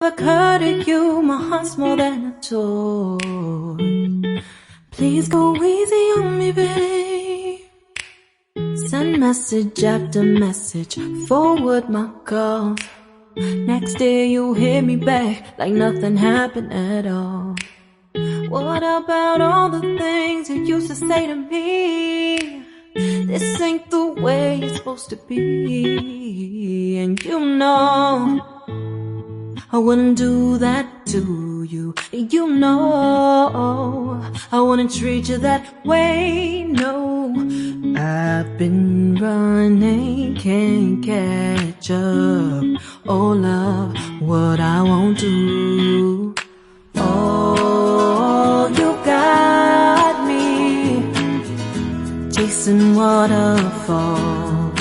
occurred to you, my heart's more than a toy. Please go easy on me, babe. Send message after message, forward my calls. Next day you hit me back like nothing happened at all. What about all the things you used to say to me? This ain't the way it's supposed to be. And you know I wouldn't do that to you. You know I wouldn't treat you that way, no. I've been running, can't catch up. Oh love, what I won't do. Oh, you got me chasing waterfalls.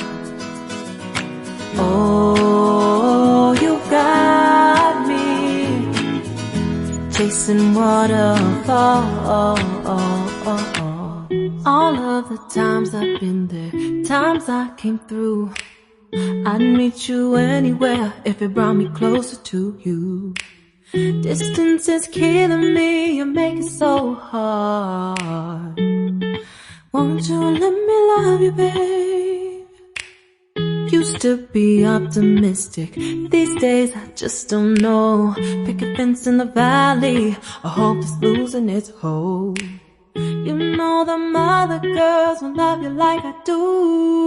Oh, you got me chasing waterfalls. All of the times I've been there, times I came through, I'd meet you anywhere if it brought me closer to you. Distance is killing me, you make it so hard. Won't you let me love you, babe? Used to be optimistic, these days I just don't know. Pick a fence in the valley, I hope it's losing its hold. You know them other girls won't love you like I do.